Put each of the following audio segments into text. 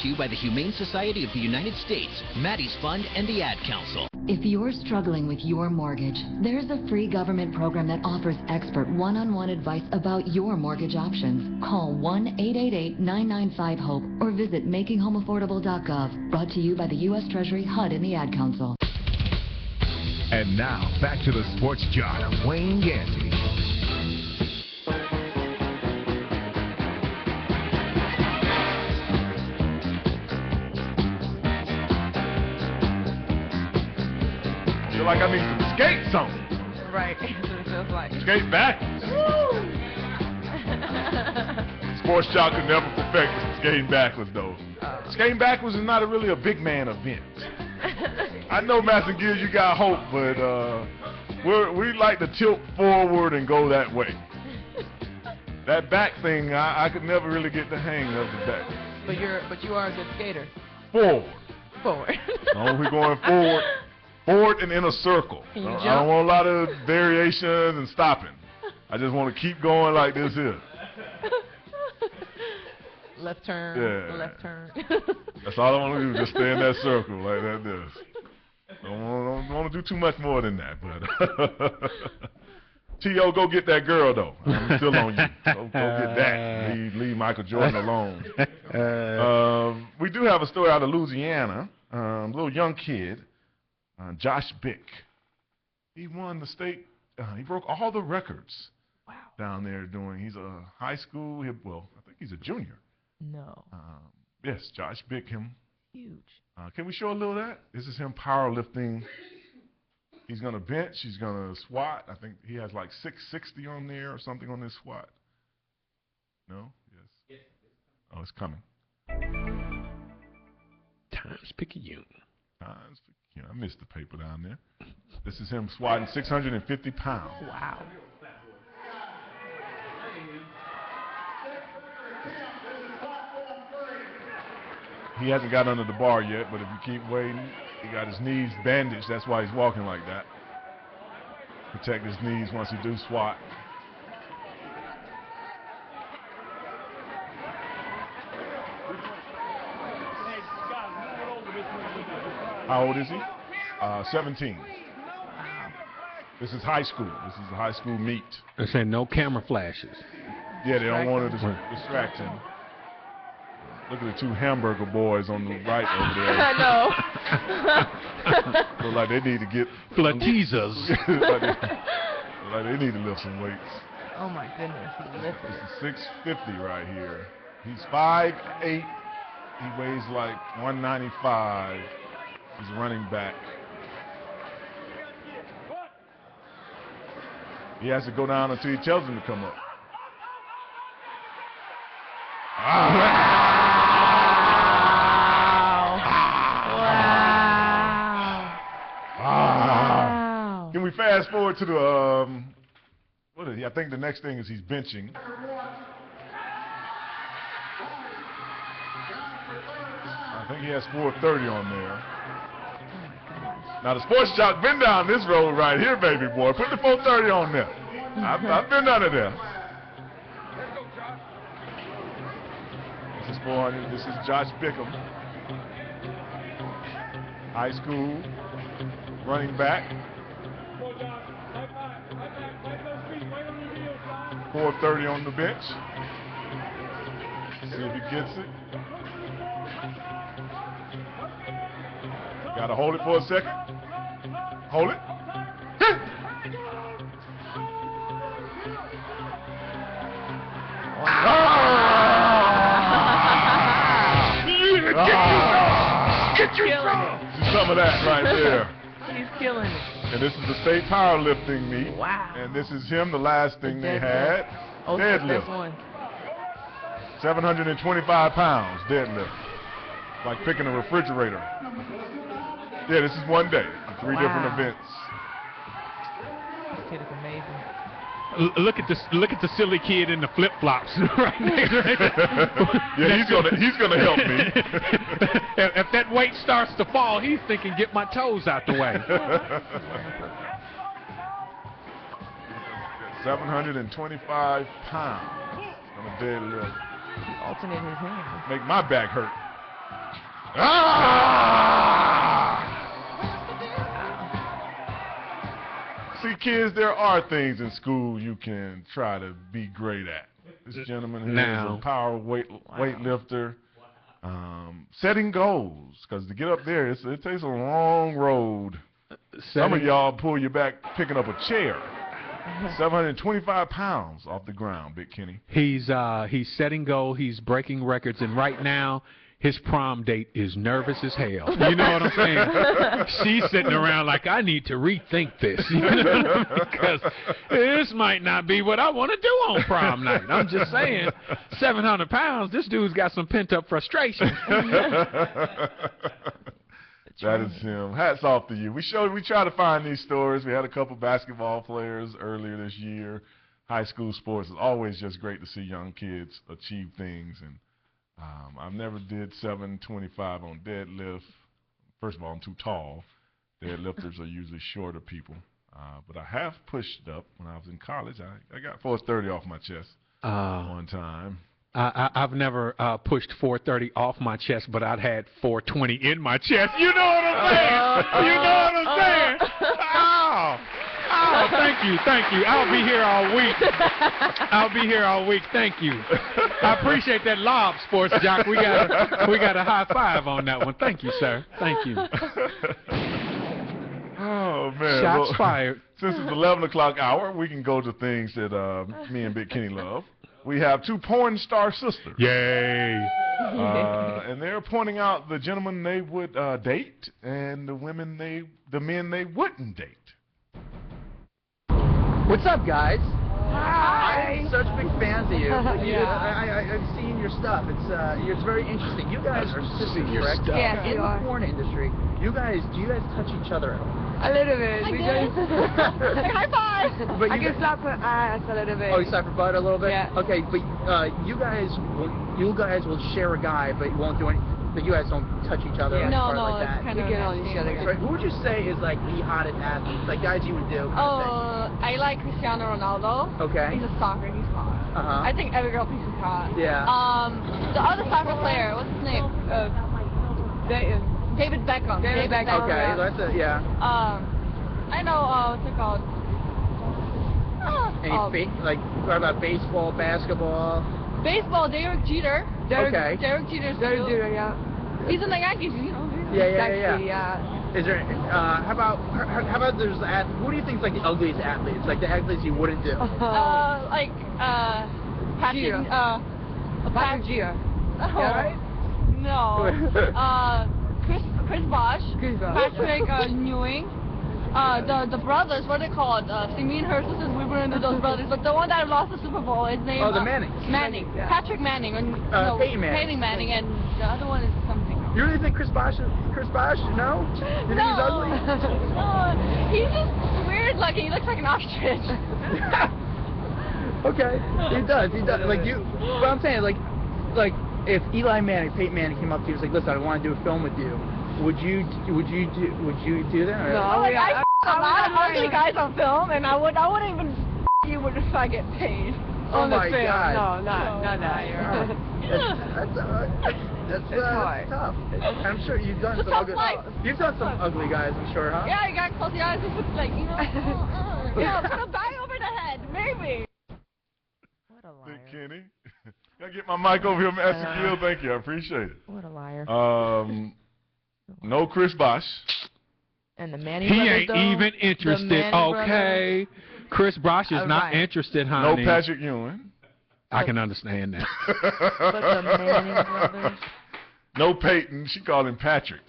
To you by the Humane Society of the United States, Maddie's Fund, and the Ad Council. If you're struggling with your mortgage, there's a free government program that offers expert one-on-one advice about your mortgage options. Call 1-888-995-HOPE or visit makinghomeaffordable.gov. Brought to you by the U.S. Treasury, HUD, and the Ad Council. And now, back to the Sports Jock, Wayne Gansey. Feel like I need some skate something. Right, that's what it feels like. Skate backwards. Sports Jock could never perfect the skating backwards, though. Skating backwards is not really a big man event. I know, Master Gibbs, you got hope, but we like to tilt forward and go that way. That back thing, I could never really get the hang of the back. But you are a good skater. Forward. Forward. No, we're going forward. Forward and in a circle. Can you I jump? don't want a lot of variations and stopping. I just want to keep going like this here. Left turn, Yeah. left turn. That's all I want to do, just stay in that circle like that. Don't want to do too much more than that. But T.O., go get that girl, though. I'm still on you. Go get that. Leave Michael Jordan alone. We do have a story out of Louisiana. A little young kid, Josh Bick. He won the state. He broke all the records down there doing. He's a high school. Well, I think he's a junior. No. Yes, Josh Bick, him. Huge. Can we show a little of that? This is him powerlifting. He's going to bench. He's going to squat. I think he has like 660 on there or something on this squat. No? Yes. Oh, it's coming. Times-Picayune. I missed the paper down there. This is him squatting 650 pounds. Wow. He hasn't got under the bar yet, but if you keep waiting, he got his knees bandaged. That's why he's walking like that. Protect his knees once he do squat. How old is he? 17. This is high school. This is a high school meet. They say no camera flashes. Yeah, they don't want to distract him. Look at the two hamburger boys on the right over there. I know. Look like they need to get Flatizas. like they need to lift some weights. Oh my goodness, he lifted. This is 650 right here. He's 5'8". He weighs like 195. He's running back. He has to go down until he tells him to come up. Wow. Can we fast forward to the, what is he? I think the next thing is he's benching. I think he has 430 on there. Now the Sports Jock been down this road right here, baby boy. Put the 430 on there. I've been under there. This is 400. This is Josh Bickham. High school running back. 430 on the bench. See if he gets it. Gotta hold it for a second. Hold it. Get you some of that right there. He's killing it. And this is the state powerlifting meet. Wow. And this is him, the last thing they had. Oh, Deadlift. 725 pounds, deadlift. Like picking a refrigerator. Yeah, this is one day. 3 different events. This kid is amazing. Look at the silly kid in the flip flops right next to him. Yeah, he's gonna help me. If that weight starts to fall, he's thinking, get my toes out the way. 725 pounds on a deadlift. Alternate his hands. Make my back hurt. See, kids, there are things in school you can try to be great at. This gentleman here is a power weightlifter. Setting goals, because to get up there, it takes a long road. Some of y'all pull you back picking up a chair. 725 pounds off the ground, Big Kenny. He's setting goals. He's breaking records, and right now his prom date is nervous as hell. You know what I'm saying? She's sitting around like, I need to rethink this, you know, because this might not be what I want to do on prom night. I'm just saying, 700 pounds, this dude's got some pent-up frustration. That is him. Hats off to you. We try to find these stories. We had a couple basketball players earlier this year. High school sports is always just great to see young kids achieve things. And I've never did 725 on deadlift. First of all, I'm too tall. Deadlifters are usually shorter people. But I have pushed up when I was in college. I got 430 off my chest one time. I've never pushed 430 off my chest, but I'd had 420 in my chest. You know what I'm saying? You know what I'm saying? Oh, thank you. I'll be here all week. Thank you. I appreciate that lob, Sports Jock. We got a high five on that one. Thank you, sir. Thank you. Oh, man. Shots fired. Since it's 11 o'clock hour, we can go to things that me and Big Kenny love. We have two porn star sisters. Yay. And they're pointing out the gentlemen they would date and the men they wouldn't date. What's up, guys? Hi. I'm such big fans of you. I've seen your stuff. It's very interesting. You guys are sisters, correct? Yes, In you the are. porn industry, do you guys touch each other at all? A little bit. We just high five. But I you can slap her ass a little bit. Oh, you slap her butt a little bit? Yeah. Okay, but you guys will share a guy, but you won't do any. But you guys don't touch each other. Yeah. Like, No, like that. it's kind of get on each other. Right. Who would you say is like the hottest athlete, like guys you would do? I like Cristiano Ronaldo. Okay. He's a soccer. He's hot. I think every girl thinks he's hot. Yeah. The other soccer player, what's his name? David Beckham. David Beckham. Okay, that's it. Yeah. I know. What's it called? Like what about baseball, basketball? Baseball. Derek Jeter. Okay. Derek Jeter's Derek cute. Jeter, yeah. He's in the Yankees, you know. Yeah. Is there? How about there's who do you think is like the ugliest athletes? Like the athletes you wouldn't do? Like Patrick. Jeter. Patrick Jeter. Oh, Yeah, right? No. Chris Bosh. Chris Bosh. Patrick Ewing. The brothers, what are they called? See, me and her sisters, we were into those brothers. But the one that lost the Super Bowl, his name. Oh, the Mannings. Manning. Yeah. Patrick Manning. Or, no, Peyton Manning. Peyton Manning, and the other one is something. You really think Chris Bosh? No. You think he's ugly? No, he's just weird looking. He looks like an ostrich. Okay, he does. Like you, but I'm saying like if Eli Manning, Peyton Manning came up to you and was like, listen, I want to do a film with you. Would you do that? Or? No. I a lot of ugly guys on film, and I wouldn't even you would if I get paid. Oh On the my film. God. No, not that. That's hard. tough. I'm sure you've done some Tough ugly. life. You've done some ugly guys, I'm sure, huh? Yeah, you got close the eyes and put like, you know, yeah, put a bag over the head, maybe. What a Big liar. Kenny. Can I get my mic over here, Master Gill? Thank you. I appreciate it. What a liar. No Chris Bosh. And the Manning He brothers, ain't though, even interested. the Manning Okay. Chris Bosh is not Right. interested, No honey. Patrick Ewing. I can understand that. But the Manning brothers. No Peyton. She called him Patrick.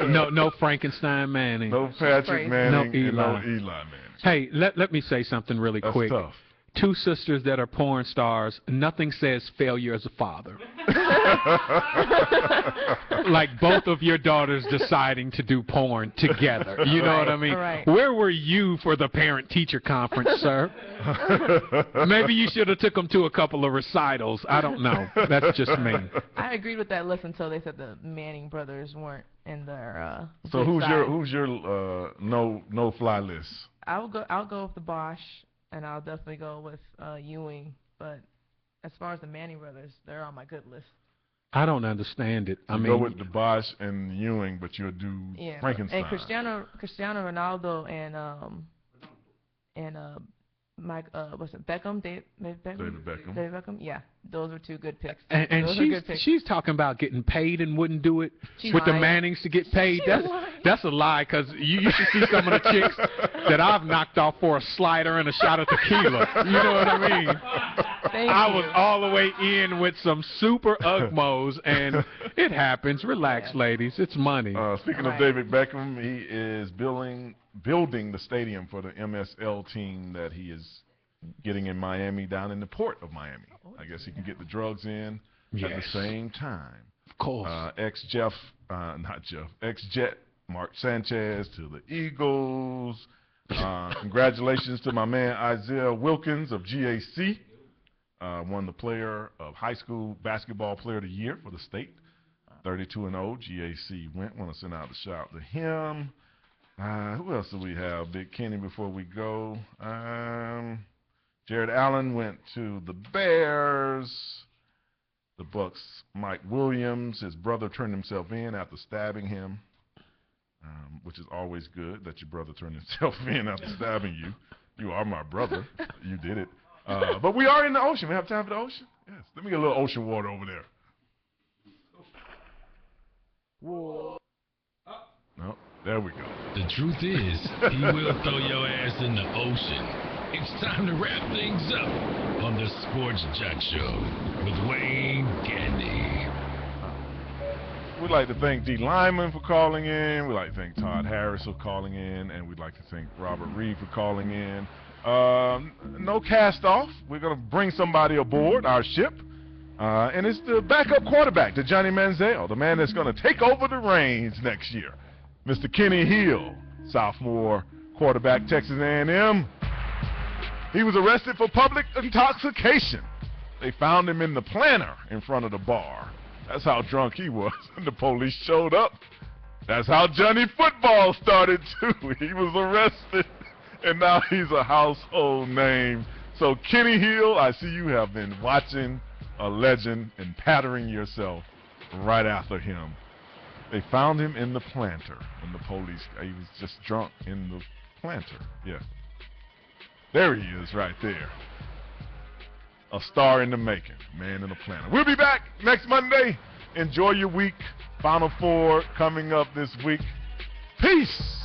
No Frankenstein Manning. No Patrick crazy. Manning. No and no Eli. Eli Manning. Hey, let me say something really That's quick. tough. Two sisters that are porn stars, nothing says failure as a father. Like both of your daughters deciding to do porn together. You know what I mean? Right. Where were you for the parent-teacher conference, sir? Maybe you should have took them to a couple of recitals. I don't know. That's just me. I agreed with that list until they said the Manning brothers weren't in their. So good who's side. your no fly list? I'll go with the Bosch, and I'll definitely go with Ewing. But as far as the Manning brothers, they're on my good list. I don't understand it. I You mean, go with the Bosch and Ewing, but you'll do Yeah. Frankenstein. And Cristiano Ronaldo and Mike what's it, Beckham? David Beckham. Yeah, those were two good picks. and those are good picks. she's talking about getting paid and wouldn't do it She's with the lying. Mannings to get paid. She's That's a lie, because you should see some of the chicks that I've knocked off for a slider and a shot of tequila. You know what I mean? I was all the way in with some super Ugmos, and it happens. Relax, ladies. It's money. Speaking of David Beckham, he is building the stadium for the MSL team that he is getting in Miami, down in the port of Miami. I guess he can get the drugs in at the same time. Of course. Ex-Jet Mark Sanchez to the Eagles. Congratulations to my man Isaiah Wilkins of GAC. Won the player of high school basketball player of the year for the state. 32-0. GAC went. Want to send out a shout to him. Who else do we have? Big Kenny before we go. Jared Allen went to the Bears. The Bucks, Mike Williams, his brother turned himself in after stabbing him, which is always good that your brother turned himself in after stabbing you. You are my brother. You did it. But we are in the ocean. We have time for the ocean? Yes. Let me get a little ocean water over there. Whoa. No, there we go. The truth is, he will throw your ass in the ocean. It's time to wrap things up on the Sports Jack Show with Wayne Gandy. We'd like to thank D. Lyman for calling in. We'd like to thank Todd Harris for calling in. And we'd like to thank Robert Reed for calling in. No cast off. We're going to bring somebody aboard our ship. And it's the backup quarterback, the Johnny Manziel, the man that's going to take over the reins next year. Mr. Kenny Hill, sophomore quarterback, Texas A&M. He was arrested for public intoxication. They found him in the planter in front of the bar. That's how drunk he was when the police showed up. That's how Johnny Football started, too. He was arrested, and now he's a household name. So, Kenny Hill, I see you have been watching a legend and patterning yourself right after him. They found him in the planter when the police, he was just drunk in the planter. Yeah. There he is right there. A star in the making, man in the planter. We'll be back next Monday. Enjoy your week. Final Four coming up this week. Peace.